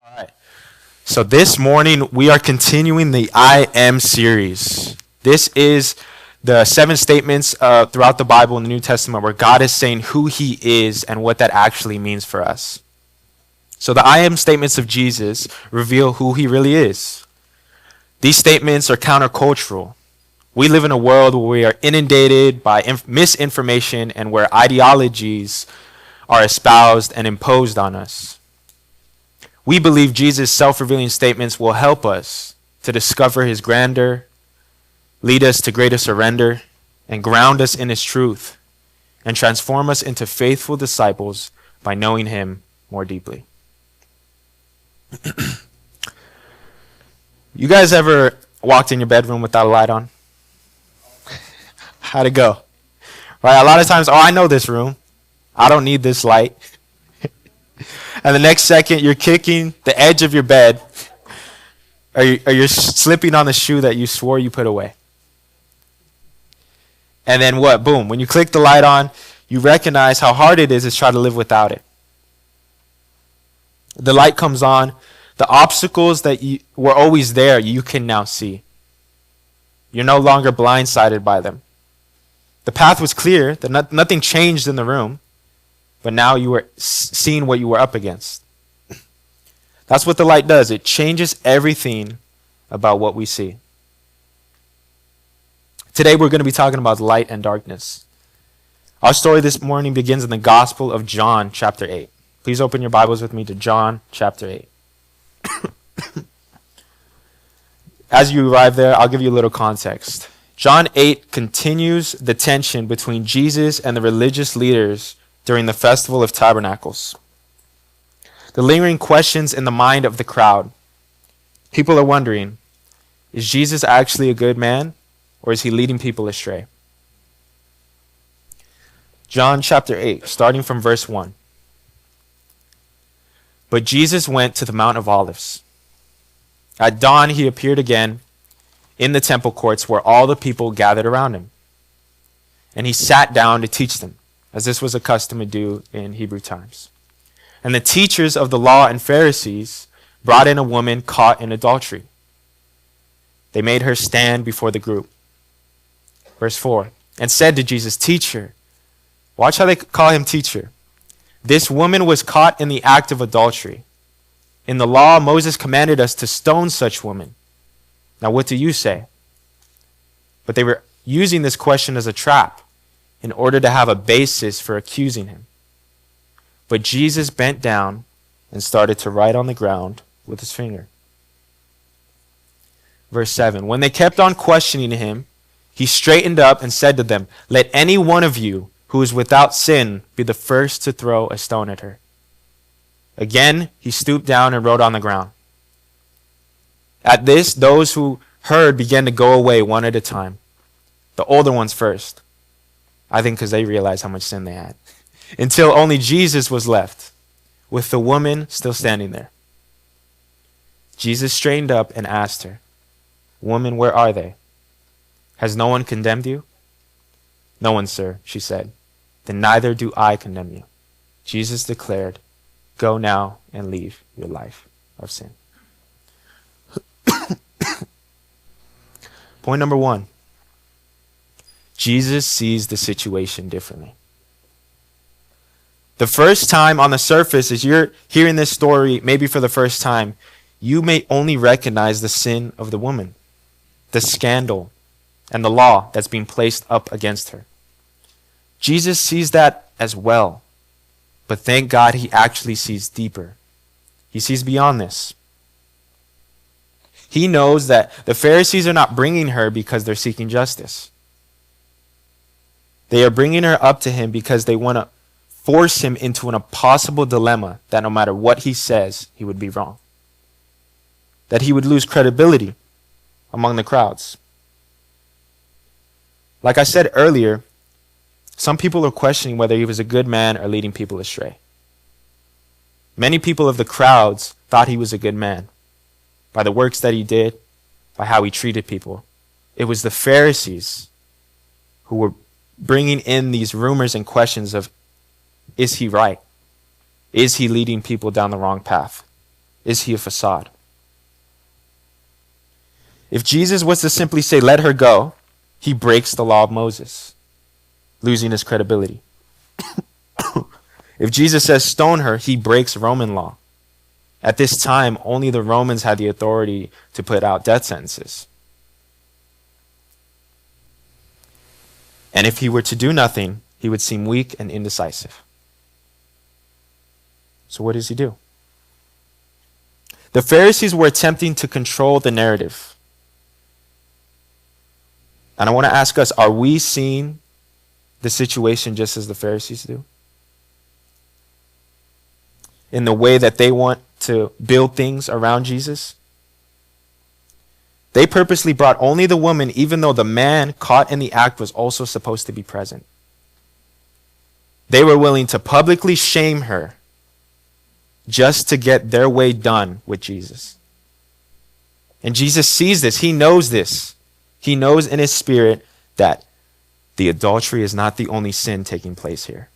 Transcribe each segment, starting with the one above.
All right. So this morning we are continuing the I Am series. This is the 7 statements throughout the Bible in the New Testament where God is saying who he is and what that actually means for us. So the I Am statements of Jesus reveal who he really is. These statements are countercultural. We live in a world where we are inundated by misinformation and where ideologies are espoused and imposed on us. We believe Jesus' self-revealing statements will help us to discover his grandeur, lead us to greater surrender, and ground us in his truth, and transform us into faithful disciples by knowing him more deeply. You guys ever walked in your bedroom without a light on? How'd it go? Right? A lot of times, I know this room. I don't need this light. And the next second, you're kicking the edge of your bed, or you're slipping on the shoe that you swore you put away. And then what? Boom. When you click the light on, you recognize how hard it is to try to live without it. The light comes on. The obstacles that were always there, you can now see. You're no longer blindsided by them. The path was clear. Nothing changed in the room. But now you were seeing what you were up against. That's what the light does. It changes everything about what we see. Today we're going to be talking about light and darkness. Our story this morning begins in the Gospel of John, chapter 8. Please open your Bibles with me to John, chapter 8. As you arrive there, I'll give you a little context. John 8 continues the tension between Jesus and the religious leaders during the Festival of Tabernacles. The lingering questions in the mind of the crowd. People are wondering, is Jesus actually a good man, or is he leading people astray? John chapter 8, starting from verse 1. But Jesus went to the Mount of Olives. At dawn he appeared again in the temple courts where all the people gathered around him. And he sat down to teach them, as this was a custom to do in Hebrew times. And the teachers of the law and Pharisees brought in a woman caught in adultery. They made her stand before the group. Verse 4, and said to Jesus, Teacher. Watch how they call him teacher. This woman was caught in the act of adultery. In the law, Moses commanded us to stone such women. Now what do you say? But they were using this question as a trap, in order to have a basis for accusing him. But Jesus bent down and started to write on the ground with his finger. Verse 7, when they kept on questioning him, he straightened up and said to them, Let any one of you who is without sin be the first to throw a stone at her. Again, he stooped down and wrote on the ground. At this, those who heard began to go away one at a time, the older ones first. I think because they realized how much sin they had. Until only Jesus was left, with the woman still standing there. Jesus straightened up and asked her, Woman, where are they? Has no one condemned you? No one, sir, she said. Then neither do I condemn you. Jesus declared, Go now and leave your life of sin. Point number 1. Jesus sees the situation differently. The first time on the surface, as you're hearing this story, maybe for the first time, you may only recognize the sin of the woman, the scandal, and the law that's being placed up against her. Jesus sees that as well. But thank God he actually sees deeper. He sees beyond this. He knows that the Pharisees are not bringing her because they're seeking justice. They are bringing her up to him because they want to force him into an impossible dilemma that no matter what he says, he would be wrong. That he would lose credibility among the crowds. Like I said earlier, some people are questioning whether he was a good man or leading people astray. Many people of the crowds thought he was a good man by the works that he did, by how he treated people. It was the Pharisees who were bringing in these rumors and questions of, is he right? Is he leading people down the wrong path? is he a facade? If Jesus was to simply say, let her go, he breaks the law of Moses, losing his credibility. If Jesus says stone her, he breaks Roman law. At this time, only the Romans had the authority to put out death sentences. And if he were to do nothing, he would seem weak and indecisive. So what does he do? The Pharisees were attempting to control the narrative. And I want to ask us, are we seeing the situation just as the Pharisees do? In the way that they want to build things around Jesus? They purposely brought only the woman, even though the man caught in the act was also supposed to be present. They were willing to publicly shame her just to get their way done with Jesus. And Jesus sees this. He knows this. He knows in his spirit that the adultery is not the only sin taking place here.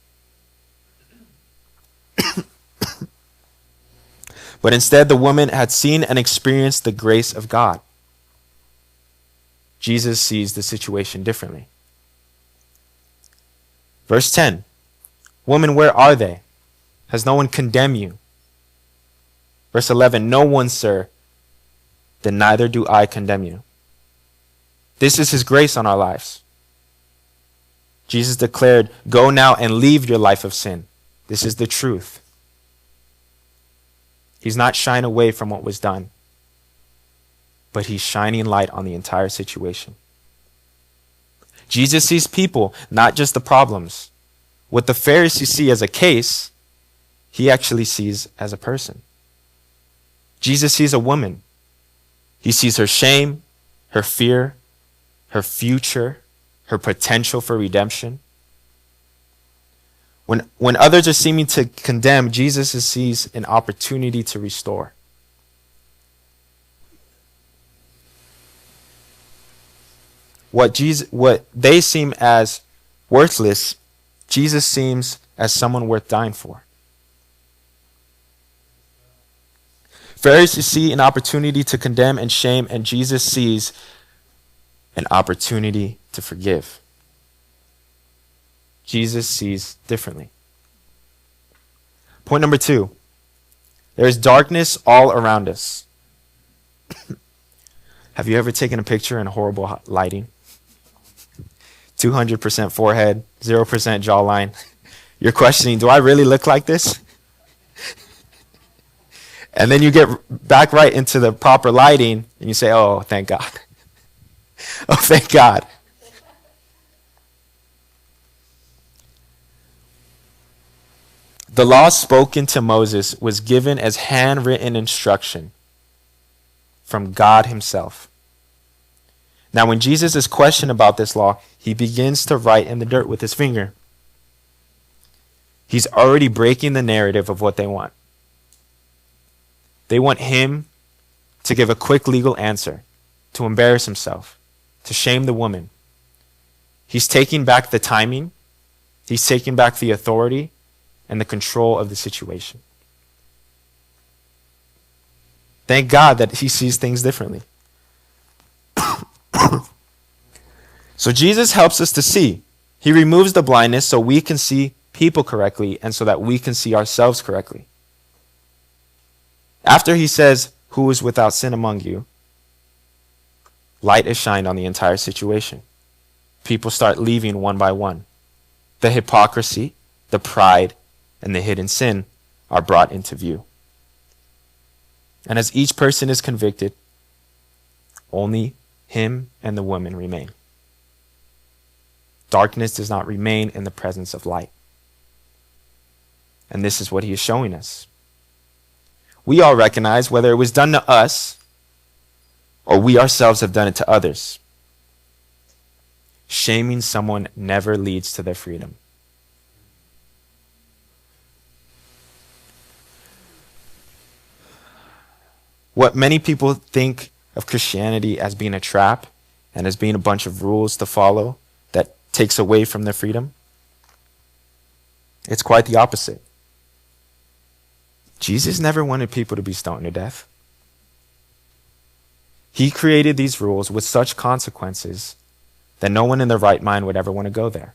But instead, the woman had seen and experienced the grace of God. Jesus sees the situation differently. Verse 10, woman, where are they? Has no one condemned you? Verse 11, no one, sir, then neither do I condemn you. This is his grace on our lives. Jesus declared, go now and leave your life of sin. This is the truth. He's not shying away from what was done, but he's shining light on the entire situation. Jesus sees people, not just the problems. What the Pharisees see as a case, he actually sees as a person. Jesus sees a woman. He sees her shame, her fear, her future, her potential for redemption. When others are seeming to condemn, Jesus sees an opportunity to restore. What they seem as worthless, Jesus seems as someone worth dying for. Pharisees see an opportunity to condemn and shame, and Jesus sees an opportunity to forgive. Jesus sees differently. Point number 2. There is darkness all around us. Have you ever taken a picture in horrible lighting? 200% forehead, 0% jawline. You're questioning, do I really look like this? And then you get back right into the proper lighting and you say, oh, thank God. Oh, thank God. The law spoken to Moses was given as handwritten instruction from God himself. Now, when Jesus is questioned about this law, he begins to write in the dirt with his finger. He's already breaking the narrative of what they want. They want him to give a quick legal answer, to embarrass himself, to shame the woman. He's taking back the timing. He's taking back the authority and the control of the situation. Thank God that he sees things differently. So Jesus helps us to see. He removes the blindness so we can see people correctly and so that we can see ourselves correctly. After he says, who is without sin among you? Light is shined on the entire situation. People start leaving one by one. The hypocrisy, the pride, and the hidden sin are brought into view. And as each person is convicted, only him and the woman remain. Darkness does not remain in the presence of light. And this is what he is showing us. We all recognize whether it was done to us or we ourselves have done it to others. Shaming someone never leads to their freedom. What many people think of Christianity as being a trap and as being a bunch of rules to follow that takes away from their freedom, it's quite the opposite. Jesus never wanted people to be stoned to death. He created these rules with such consequences that no one in their right mind would ever want to go there.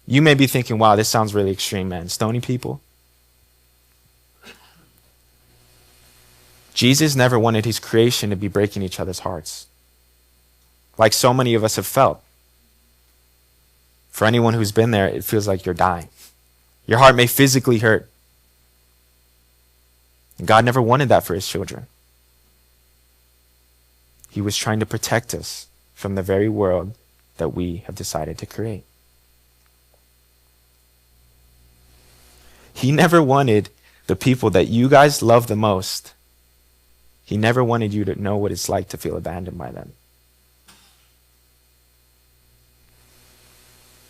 You may be thinking, wow, this sounds really extreme, man. Stoning people? Jesus never wanted his creation to be breaking each other's hearts, like so many of us have felt. For anyone who's been there, it feels like you're dying. Your heart may physically hurt. And God never wanted that for his children. He was trying to protect us from the very world that we have decided to create. He never wanted the people that you guys love the most. He never wanted you to know what it's like to feel abandoned by them.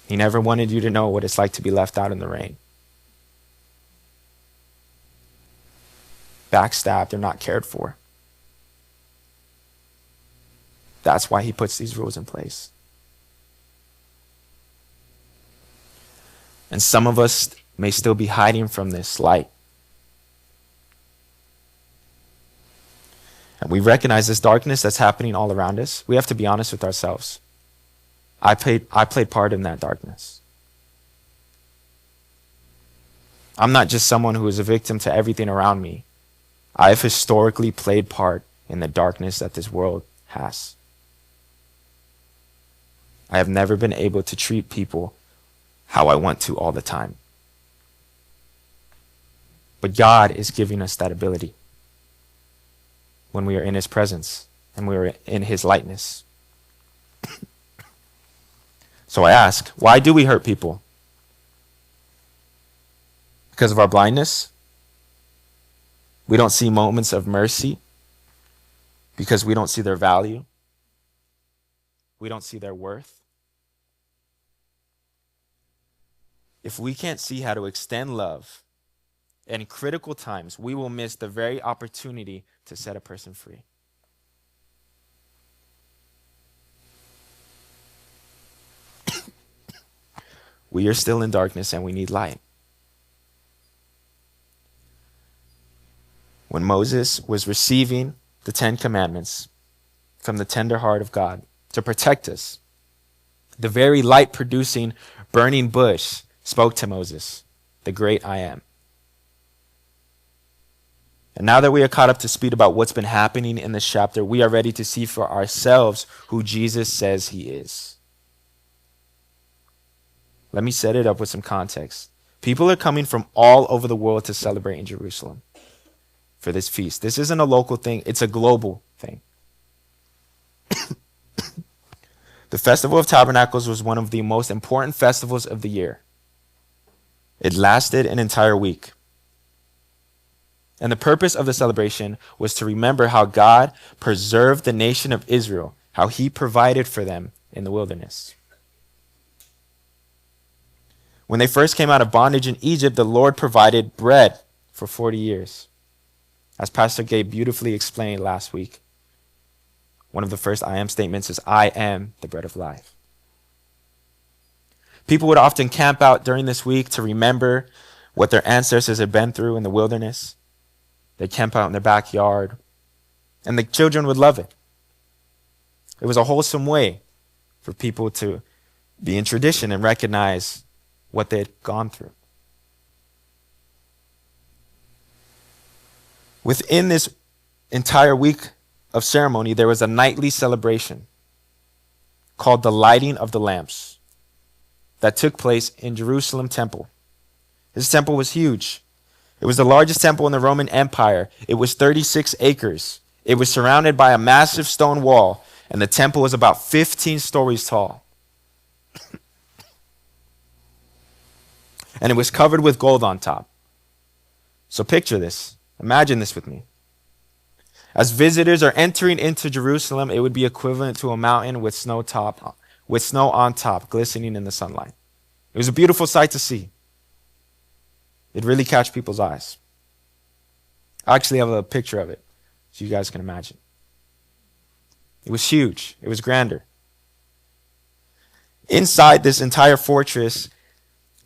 He never wanted you to know what it's like to be left out in the rain. Backstabbed or not cared for. That's why he puts these rules in place. And some of us may still be hiding from this light. And we recognize this darkness that's happening all around us. We have to be honest with ourselves. I played part in that darkness. I'm not just someone who is a victim to everything around me. I have historically played part in the darkness that this world has. I have never been able to treat people how I want to all the time. But God is giving us that ability when we are in his presence and we are in his likeness. So I ask, why do we hurt people? Because of our blindness? We don't see moments of mercy because we don't see their value. We don't see their worth. If we can't see how to extend love in critical times, we will miss the very opportunity to set a person free. We are still in darkness and we need light. When Moses was receiving the 10 Commandments from the tender heart of God to protect us, the very light-producing burning bush spoke to Moses, the great I am. And now that we are caught up to speed about what's been happening in this chapter, we are ready to see for ourselves who Jesus says he is. Let me set it up with some context. People are coming from all over the world to celebrate in Jerusalem for this feast. This isn't a local thing, it's a global thing. The Festival of Tabernacles was one of the most important festivals of the year. It lasted an entire week. And the purpose of the celebration was to remember how God preserved the nation of Israel, how he provided for them in the wilderness. When they first came out of bondage in Egypt, the Lord provided bread for 40 years. As Pastor Gabe beautifully explained last week, one of the first I am statements is, I am the bread of life. People would often camp out during this week to remember what their ancestors had been through in the wilderness. They'd camp out in their backyard, and the children would love it. It was a wholesome way for people to be in tradition and recognize what they had gone through. Within this entire week of ceremony, there was a nightly celebration called the Lighting of the Lamps that took place in Jerusalem temple. This temple was huge. It was the largest temple in the Roman Empire. It was 36 acres. It was surrounded by a massive stone wall, and the temple was about 15 stories tall. And it was covered with gold on top. So picture this. Imagine this with me. As visitors are entering into Jerusalem, it would be equivalent to a mountain with snow on top, glistening in the sunlight. It was a beautiful sight to see. It'd really catch people's eyes. I actually have a picture of it, so you guys can imagine. It was huge. It was grander. Inside this entire fortress,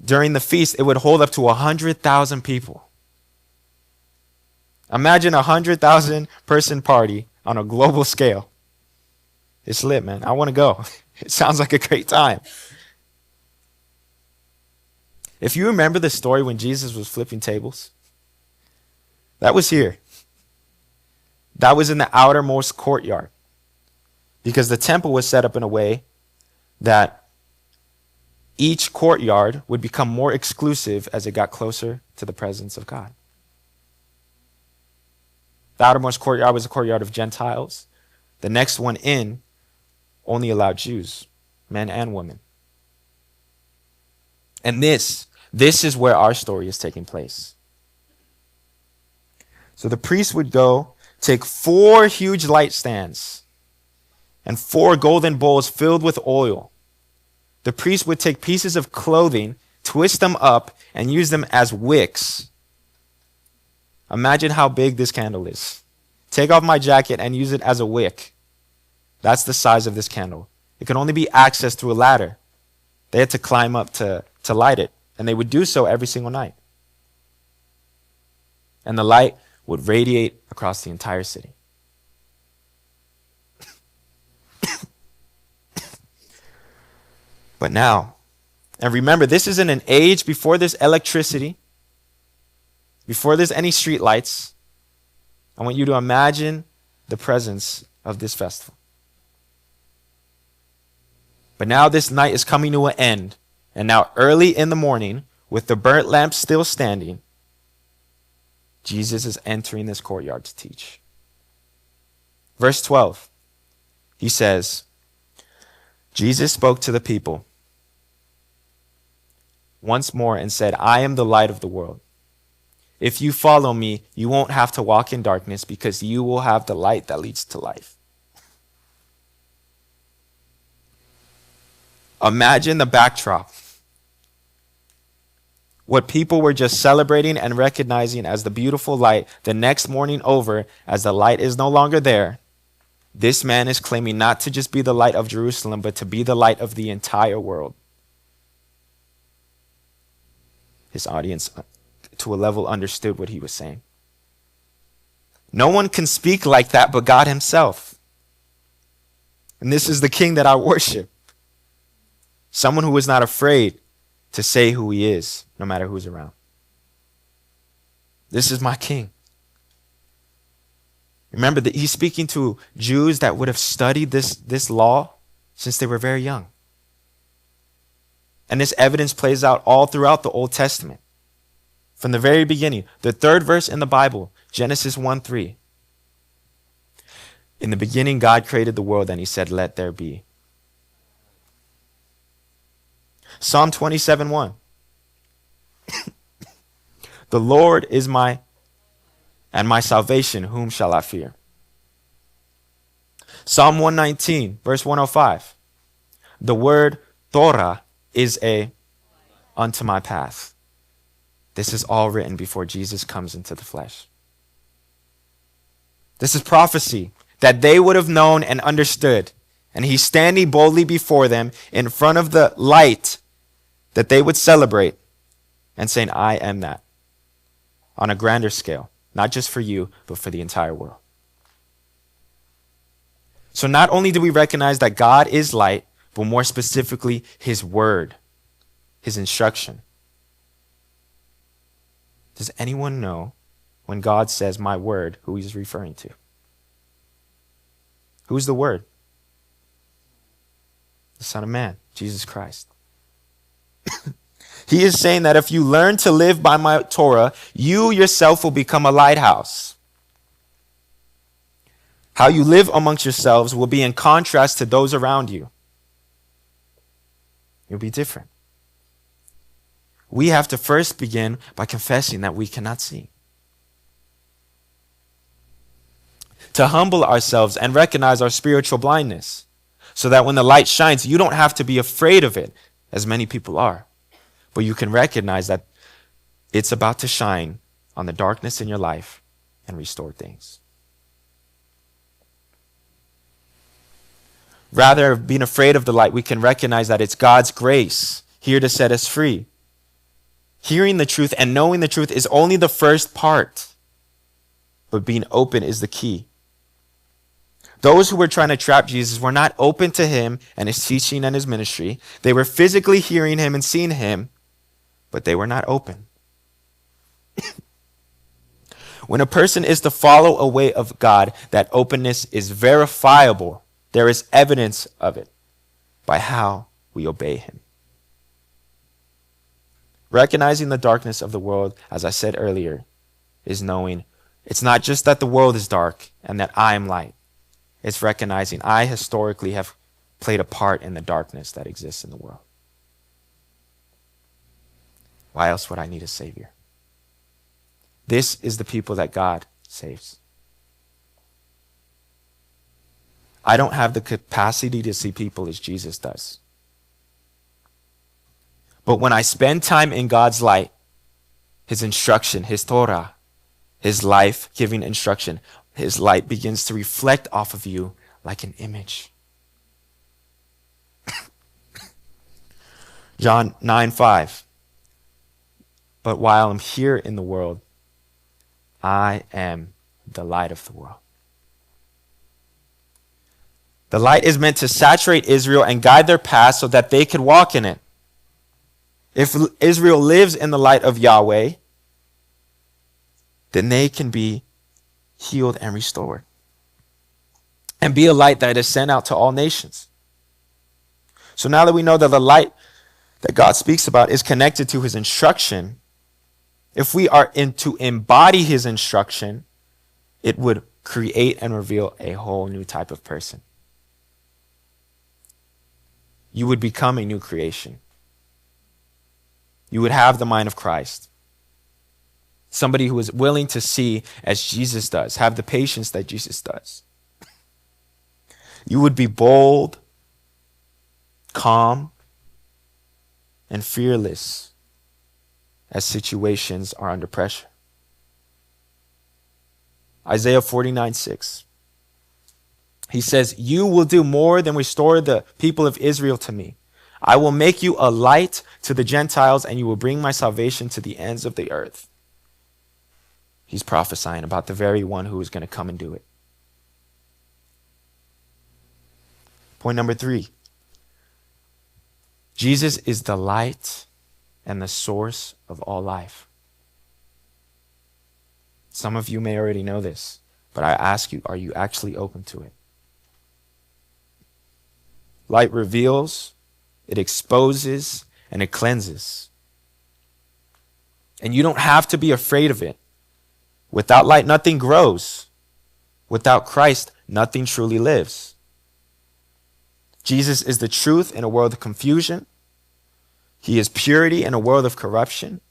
during the feast, it would hold up to 100,000 people. Imagine 100,000 person party on a global scale. It's lit, man. I want to go. It sounds like a great time. If you remember the story when Jesus was flipping tables, that was here. That was in the outermost courtyard, because the temple was set up in a way that each courtyard would become more exclusive as it got closer to the presence of God. The outermost courtyard was a courtyard of Gentiles. The next one in only allowed Jews, men and women. And this is where our story is taking place. So the priest would go take 4 huge light stands and 4 golden bowls filled with oil. The priest would take pieces of clothing, twist them up, and use them as wicks. Imagine how big this candle is. Take off my jacket and use it as a wick. That's the size of this candle. It can only be accessed through a ladder. They had to climb up to light it, and they would do so every single night. And the light would radiate across the entire city. But now, and remember, this is in an age before there's electricity, before there's any street lights. I want you to imagine the presence of this festival. But now this night is coming to an end, and now early in the morning, with the burnt lamps still standing, Jesus is entering this courtyard to teach. Verse 12, he says, Jesus spoke to the people once more and said, I am the light of the world. If you follow me, you won't have to walk in darkness, because you will have the light that leads to life. Imagine the backdrop. What people were just celebrating and recognizing as the beautiful light, the next morning over, as the light is no longer there, this man is claiming not to just be the light of Jerusalem, but to be the light of the entire world. His audience, to a level, understood what he was saying. No one can speak like that but God himself. And this is the king that I worship. Someone who is not afraid to say who he is, no matter who's around. This is my king. Remember that he's speaking to Jews that would have studied this law since they were very young. And this evidence plays out all throughout the Old Testament. From the very beginning, the 3rd verse in the Bible, Genesis 1:3. In the beginning, God created the world, and he said, let there be. Psalm 27:1. The Lord is my salvation, whom shall I fear? Psalm 119, verse 105. The word Torah is a unto my path. This is all written before Jesus comes into the flesh. This is prophecy that they would have known and understood. And he's standing boldly before them in front of the light that they would celebrate and saying, I am that, on a grander scale, not just for you, but for the entire world. So not only do we recognize that God is light, but more specifically, his word, his instruction. Does anyone know when God says my word, who he's referring to? Who's the word? The Son of Man, Jesus Christ. He is saying that if you learn to live by my Torah, you yourself will become a lighthouse. How you live amongst yourselves will be in contrast to those around you. You'll be different. We have to first begin by confessing that we cannot see. To humble ourselves and recognize our spiritual blindness, so that when the light shines, you don't have to be afraid of it, as many people are. But you can recognize that it's about to shine on the darkness in your life and restore things. Rather than being afraid of the light, we can recognize that it's God's grace here to set us free. Hearing the truth and knowing the truth is only the first part. but being open is the key. Those who were trying to trap Jesus were not open to him and his teaching and his ministry. They were physically hearing him and seeing him, but they were not open. When a person is to follow a way of God, that openness is verifiable. There is evidence of it by how we obey him. Recognizing the darkness of the world, as I said earlier, is knowing it's not just that the world is dark and that I am light. It's recognizing I historically have played a part in the darkness that exists in the world. Why else would I need a Savior? This is the people that God saves. I don't have the capacity to see people as Jesus does. But when I spend time in God's light, his instruction, his Torah, his life-giving instruction, his light begins to reflect off of you like an image. John 9:5. But while I'm here in the world, I am the light of the world. The light is meant to saturate Israel and guide their path so that they could walk in it. If Israel lives in the light of Yahweh, then they can be healed and restored and be a light that is sent out to all nations. So now that we know that the light that God speaks about is connected to his instruction, if we are to embody his instruction, it would create and reveal a whole new type of person. You would become a new creation. You would have the mind of Christ. Somebody who is willing to see as Jesus does, have the patience that Jesus does. You would be bold, calm, and fearless as situations are under pressure. Isaiah 49:6. He says, "You will do more than restore the people of Israel to me. I will make you a light to the Gentiles, and you will bring my salvation to the ends of the earth." He's prophesying about the very one who is going to come and do it. Point number 3. Jesus is the light and the source of all life. Some of you may already know this, but I ask you, are you actually open to it? Light reveals, it exposes, and it cleanses. And you don't have to be afraid of it. Without light, nothing grows. Without Christ, nothing truly lives. Jesus is the truth in a world of confusion. He is purity in a world of corruption.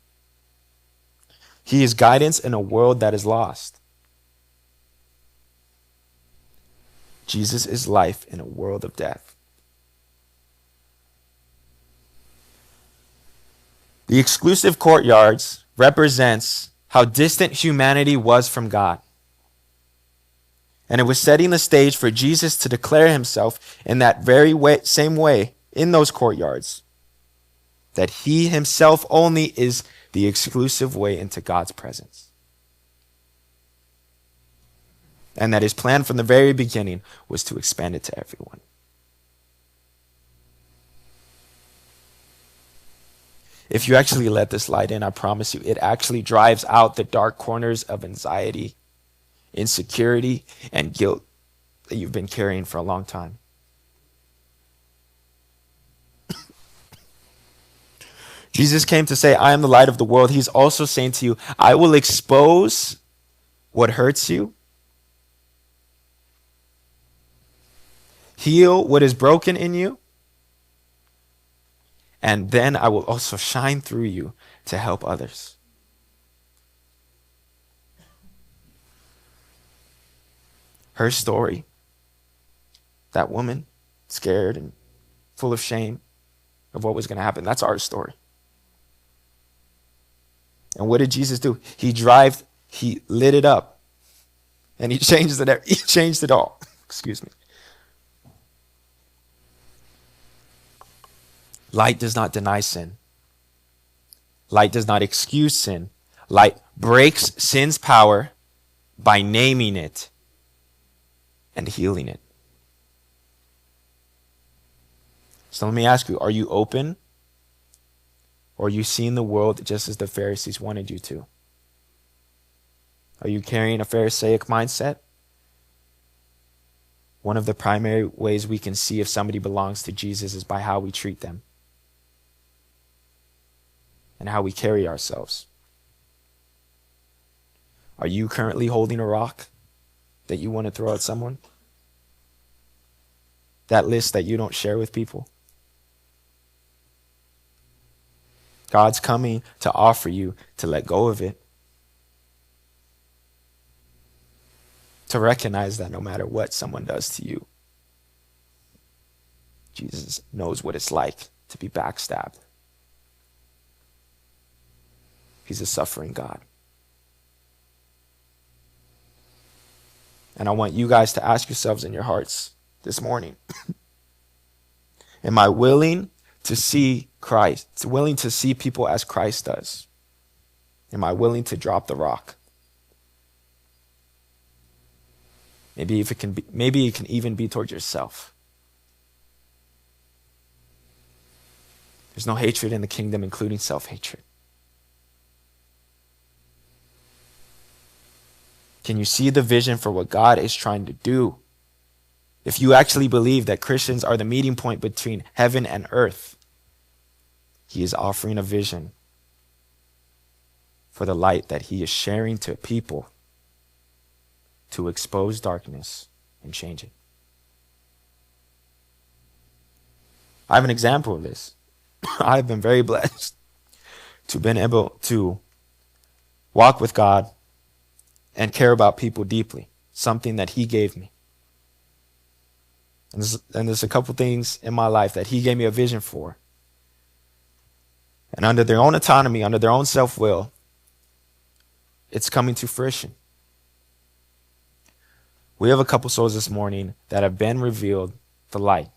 He is guidance in a world that is lost. Jesus is life in a world of death. The exclusive courtyards represents how distant humanity was from God. And it was setting the stage for Jesus to declare himself in that very same way in those courtyards, that he himself only is the exclusive way into God's presence. And that his plan from the very beginning was to expand it to everyone. If you actually let this light in, I promise you, it actually drives out the dark corners of anxiety, insecurity, and guilt that you've been carrying for a long time. Jesus came to say, I am the light of the world. He's also saying to you, I will expose what hurts you, heal what is broken in you, and then I will also shine through you to help others. Her story, that woman, scared and full of shame of what was going to happen, that's our story. And what did Jesus do? He lit it up, and he changed it. He changed it all. Excuse me. Light does not deny sin. Light does not excuse sin. Light breaks sin's power by naming it and healing it. So let me ask you, are you open? Or are you seeing the world just as the Pharisees wanted you to? Are you carrying a Pharisaic mindset? One of the primary ways we can see if somebody belongs to Jesus is by how we treat them and how we carry ourselves. Are you currently holding a rock that you want to throw at someone? That list that you don't share with people? God's coming to offer you to let go of it. To recognize that no matter what someone does to you, Jesus knows what it's like to be backstabbed. He's a suffering God. And I want you guys to ask yourselves in your hearts this morning, am I willing to see Christ, willing to see people as Christ does? Am I willing to drop the rock? Maybe it can even be towards yourself. There's no hatred in the kingdom, including self-hatred. Can you see the vision for what God is trying to do? If you actually believe that Christians are the meeting point between heaven and earth, He is offering a vision for the light that He is sharing to people to expose darkness and change it. I have an example of this. I've been very blessed to been able to walk with God and care about people deeply, something that He gave me. And there's a couple things in my life that He gave me a vision for. And under their own autonomy, under their own self-will, it's coming to fruition. We have a couple souls this morning that have been revealed the light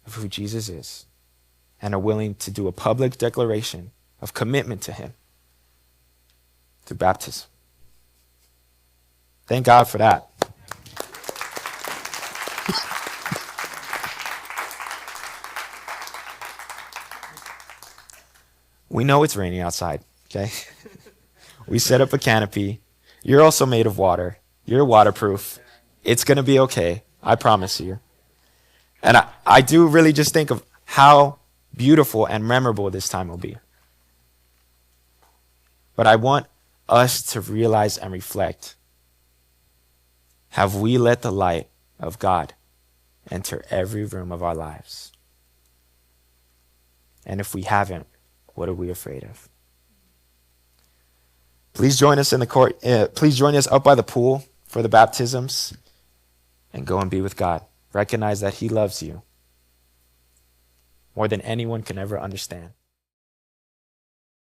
of who Jesus is and are willing to do a public declaration of commitment to Him through baptism. Thank God for that. We know it's raining outside, okay? We set up a canopy. You're also made of water. You're waterproof. It's going to be okay. I promise you. And I do really just think of how beautiful and memorable this time will be. But I want us to realize and reflect. Have we let the light of God enter every room of our lives? And if we haven't, what are we afraid of? Please join us in the court. Please join us up by the pool for the baptisms and go and be with God. Recognize that He loves you more than anyone can ever understand.